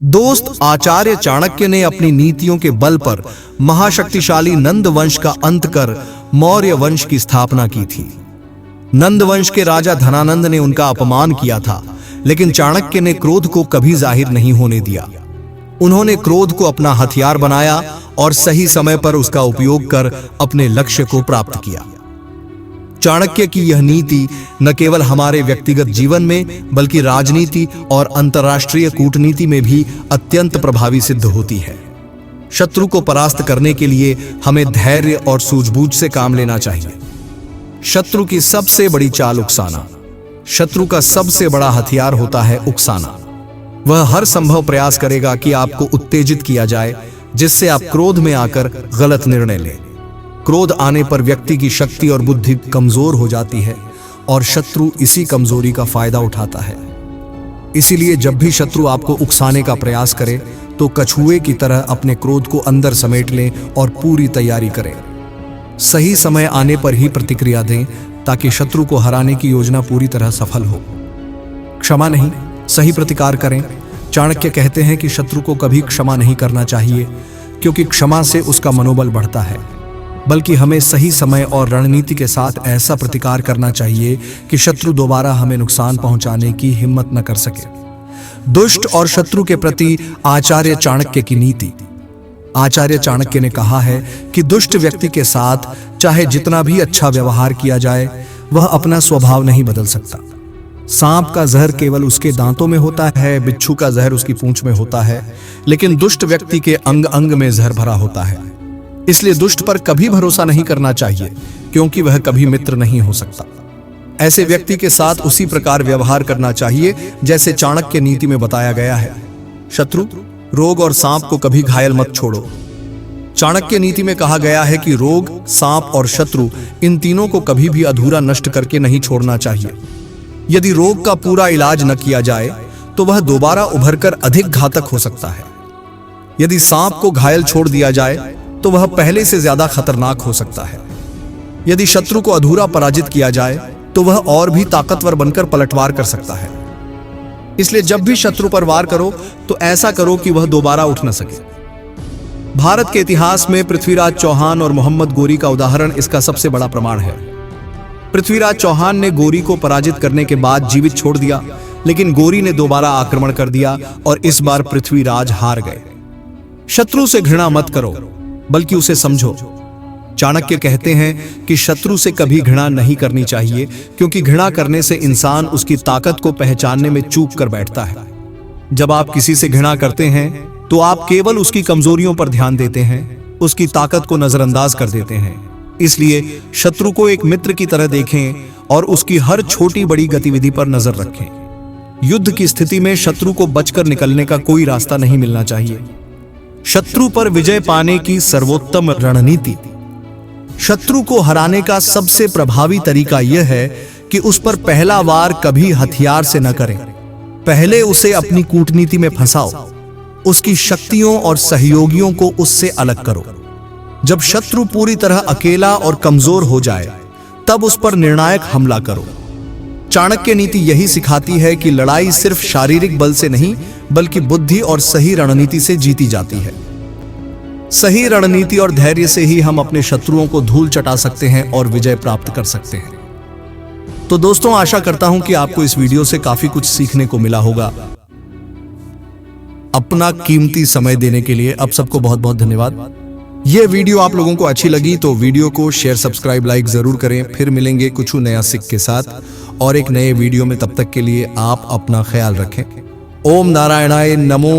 दोस्त, आचार्य चाणक्य ने अपनी नीतियों के बल पर महाशक्तिशाली नंद वंश का अंत कर मौर्य वंश की स्थापना की थी। नंद वंश के राजा धनानंद ने उनका अपमान किया था, लेकिन चाणक्य ने क्रोध को कभी जाहिर नहीं होने दिया। उन्होंने क्रोध को अपना हथियार बनाया और सही समय पर उसका उपयोग कर अपने लक्ष्य को प्राप्त किया। चाणक्य की यह नीति न केवल हमारे व्यक्तिगत जीवन में बल्कि राजनीति और अंतर्राष्ट्रीय कूटनीति में भी अत्यंत प्रभावी सिद्ध होती है। शत्रु को परास्त करने के लिए हमें धैर्य और सूझबूझ से काम लेना चाहिए। शत्रु की सबसे बड़ी चाल उकसाना। शत्रु का सबसे बड़ा हथियार होता है उकसाना। वह हर संभव प्रयास करेगा कि आपको उत्तेजित किया जाए, जिससे आप क्रोध में आकर गलत निर्णय लें। क्रोध आने पर व्यक्ति की शक्ति और बुद्धि कमजोर हो जाती है और शत्रु इसी कमजोरी का फायदा उठाता है। इसीलिए जब भी शत्रु आपको उकसाने का प्रयास करे तो कछुए की तरह अपने क्रोध को अंदर समेट लें और पूरी तैयारी करें। सही समय आने पर ही प्रतिक्रिया दें ताकि शत्रु को हराने की योजना पूरी तरह सफल हो। क्षमा नहीं, सही प्रतिकार करें। चाणक्य कहते हैं कि शत्रु को कभी क्षमा नहीं करना चाहिए, क्योंकि क्षमा से उसका मनोबल बढ़ता है, बल्कि हमें सही समय और रणनीति के साथ ऐसा प्रतिकार करना चाहिए कि शत्रु दोबारा हमें नुकसान पहुंचाने की हिम्मत न कर सके। दुष्ट और शत्रु के प्रति आचार्य चाणक्य की नीति। आचार्य चाणक्य ने कहा है कि दुष्ट व्यक्ति के साथ चाहे जितना भी अच्छा व्यवहार किया जाए, वह अपना स्वभाव नहीं बदल सकता। सांप का जहर केवल उसके दांतों में होता है, बिच्छू का जहर उसकी पूंछ में होता है, लेकिन दुष्ट व्यक्ति के अंग अंग में जहर भरा होता है। इसलिए दुष्ट पर कभी भरोसा नहीं करना चाहिए, क्योंकि वह कभी मित्र नहीं हो सकता। ऐसे व्यक्ति के साथ उसी प्रकार व्यवहार करना चाहिए जैसे चाणक्य नीति में बताया गया है। शत्रु, रोग और सांप को कभी घायल मत छोड़ो। चाणक्य नीति में कहा गया है कि रोग, सांप और शत्रु, इन तीनों को कभी भी अधूरा नष्ट करके नहीं छोड़ना चाहिए। यदि रोग का पूरा इलाज न किया जाए तो वह दोबारा उभरकर अधिक घातक हो सकता है। यदि सांप को घायल छोड़ दिया जाए तो वह पहले से ज्यादा खतरनाक हो सकता है। यदि शत्रु को अधूरा पराजित किया जाए तो वह और भी ताकतवर बनकर पलटवार कर सकता है। इसलिए जब भी शत्रु पर वार करो तो ऐसा करो कि वह दोबारा उठ न सके। भारत के इतिहास में पृथ्वीराज चौहान और मोहम्मद गोरी का उदाहरण इसका सबसे बड़ा प्रमाण है। पृथ्वीराज चौहान ने गोरी को पराजित करने के बाद जीवित छोड़ दिया, लेकिन गोरी ने दोबारा आक्रमण कर दिया और इस बार पृथ्वीराज हार गए। शत्रु से घृणा मत करो, बल्कि उसे समझो। चाणक्य कहते हैं कि शत्रु से कभी घृणा नहीं करनी चाहिए, क्योंकि घृणा करने से इंसान उसकी ताकत को पहचानने में चूक कर बैठता है। जब आप किसी से घृणा करते हैं तो आप केवल उसकी कमजोरियों पर ध्यान देते हैं, उसकी ताकत को नजरअंदाज कर देते हैं। इसलिए शत्रु को एक मित्र की तरह देखें और उसकी हर छोटी बड़ी गतिविधि पर नजर रखें। युद्ध की स्थिति में शत्रु को बचकर निकलने का कोई रास्ता नहीं मिलना चाहिए। शत्रु पर विजय पाने की सर्वोत्तम रणनीति। शत्रु को हराने का सबसे प्रभावी तरीका यह है कि उस पर पहला वार कभी हथियार से न करें। पहले उसे अपनी कूटनीति में फंसाओ। उसकी शक्तियों और सहयोगियों को उससे अलग करो। जब शत्रु पूरी तरह अकेला और कमजोर हो जाए, तब उस पर निर्णायक हमला करो। चाणक्य नीति यही सिखाती है कि लड़ाई सिर्फ शारीरिक बल से नहीं, बल्कि बुद्धि और सही रणनीति से जीती जाती है। सही रणनीति और धैर्य से ही हम अपने शत्रुओं को धूल चटा सकते हैं और विजय प्राप्त कर सकते हैं। तो दोस्तों, आशा करता हूं कि आपको इस वीडियो से काफी कुछ सीखने को मिला होगा। अपना कीमती समय देने के लिए आप सबको बहुत बहुत धन्यवाद। यह वीडियो आप लोगों को अच्छी लगी तो वीडियो को शेयर, सब्सक्राइब, लाइक जरूर करें। फिर मिलेंगे कुछ नया सीख के साथ और एक नए वीडियो में। तब तक के लिए आप अपना ख्याल रखें। ओम नारायणाय नमो